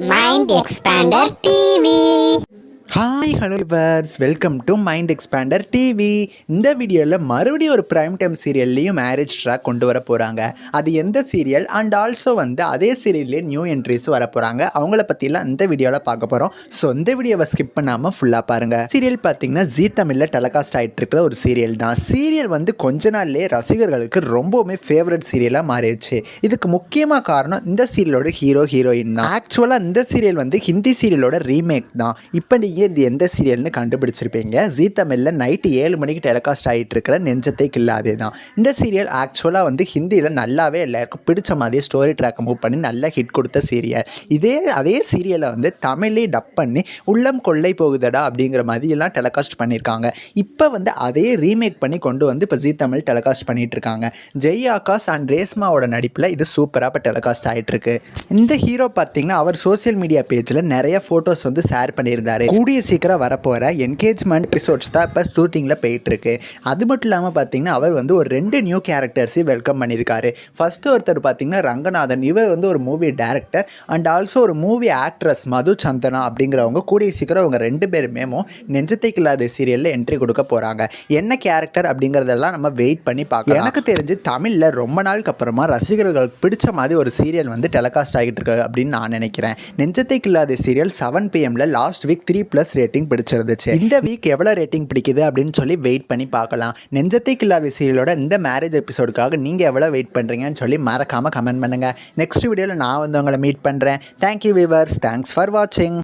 Mind Expander TV. Hi hello viewers, welcome to mind expander TV. இந்த வீடியோவில் மறுபடியும் ஒரு ப்ரைம் டைம் சீரியல்லையும் மேரேஜ் ட்ராக் கொண்டு வர போகிறாங்க. அது எந்த சீரியல் அண்ட் ஆல்சோ அதே சீரியல்லேயே நியூ என்ட்ரிஸ் வர போகிறாங்க. அவங்கள பற்றிலாம் இந்த வீடியோவில் பார்க்க போகிறோம். ஸோ இந்த வீடியோவை ஸ்கிப் பண்ணாமல் ஃபுல்லாக பாருங்கள். சீரியல் பார்த்தீங்கன்னா ஜீ தமிழில் டெலிகாஸ்ட் ஆகிட்டு இருக்கிற ஒரு சீரியல் தான். சீரியல் கொஞ்ச நாள்லேயே ரசிகர்களுக்கு ரொம்பவுமே ஃபேவரட் சீரியலாக மாறிடுச்சு. இதுக்கு முக்கியமாக காரணம் இந்த சீரியலோட ஹீரோயின் தான். ஆக்சுவலாக இந்த சீரியல் ஹிந்தி சீரியலோட ரீமேக் தான். இப்போ நீங்கள் இது எந்த சீரியல்னு கண்டுபிடிச்சிருப்பீங்க. ஜீ தமிழில் நைட்டு 7 மணிக்கு டெலிகாஸ்ட் ஆகிட்டு இருக்கிற நெஞ்சத்தை கில்லாதே தான். இந்த சீரியல் ஆக்சுவலாக ஹிந்தியில் நல்லாவே எல்லாருக்கும் பிடிச்ச மாதிரி ஸ்டோரி ட்ராக்கை மூவ் பண்ணி நல்லா ஹிட் கொடுத்த சீரியல். அதே சீரியலை தமிழ்லேயே டப் பண்ணி உள்ளம் கொள்ளை போகுதடா அப்படிங்கிற மாதிரிலாம் டெலிகாஸ்ட் பண்ணியிருக்காங்க. இப்போ அதே ரீமேக் பண்ணி கொண்டு இப்போ ஜீ தமிழ் டெலிகாஸ்ட் பண்ணிட்டு இருக்காங்க. ஜெய் ஆகாஷ் அண்ட் ரேஸ்மாவோட நடிப்பில் இது சூப்பராக இப்போ டெலிகாஸ்ட் ஆகிட்டு இருக்கு. இந்த ஹீரோ பார்த்தீங்கன்னா அவர் சோசியல் மீடியா பேஜில் நிறைய ஃபோட்டோஸ் ஷேர் பண்ணியிருந்தாரு. கூடிய சீக்கிரம் வரப்போகிற என்கேஜ்மெண்ட் எபிசோட்ஸ் தான் இப்போ ஷூட்டிங்கில் போயிட்டுருக்கு. அது மட்டும் இல்லாமல் பார்த்தீங்கன்னா அவர் ஒரு 2 நியூ கேரக்டர்ஸையும் வெல்கம் பண்ணியிருக்காரு. ஃபர்ஸ்ட் ஒருத்தர் பார்த்தீங்கன்னா ரங்கநாதன். இவர் ஒரு மூவி டைரக்டர் அண்ட் ஆல்சோ ஒரு மூவி ஆக்ட்ரஸ் மது சந்தனா அப்படிங்கிறவங்க கூடிய சீக்கிரம் அவங்க 2 பேருமே நெஞ்சத்தைக்கு இல்லாத சீரியலில் என்ட்ரி கொடுக்க போகிறாங்க. என்ன கேரக்டர் அப்படிங்கிறதெல்லாம் நம்ம வெயிட் பண்ணி பார்க்கலாம். எனக்கு தெரிஞ்சு தமிழில் ரொம்ப நாளுக்கு அப்புறமா ரசிகர்களுக்கு பிடிச்ச மாதிரி ஒரு சீரியல் டெலிகாஸ்ட் ஆகிட்டு இருக்கு அப்படின்னு நான் நினைக்கிறேன். நெஞ்சத்தைக்கு இல்லாத serial 7 PM last week 3+ rating பிடிச்சிருந்துச்சு. இந்த வீக் எவ்வளோ ரேட்டிங் பிடிக்குது அப்படின்னு சொல்லி வெயிட் பண்ணி பார்க்கலாம். நெஞ்சத்தை கில்லாத சீரியலோட இந்த மேரேஜ் எபிசோடுக்காக நீங்கள் எவ்வளோ வெயிட் பண்ணுறீங்கன்னு சொல்லி மறக்காமல் கமெண்ட் பண்ணுங்கள். நெக்ஸ்ட் வீடியோவில் நான் உங்களை மீட் பண்ணுறேன். தேங்க்யூ வியூவர்ஸ், தேங்க்ஸ் ஃபார் வாட்சிங்.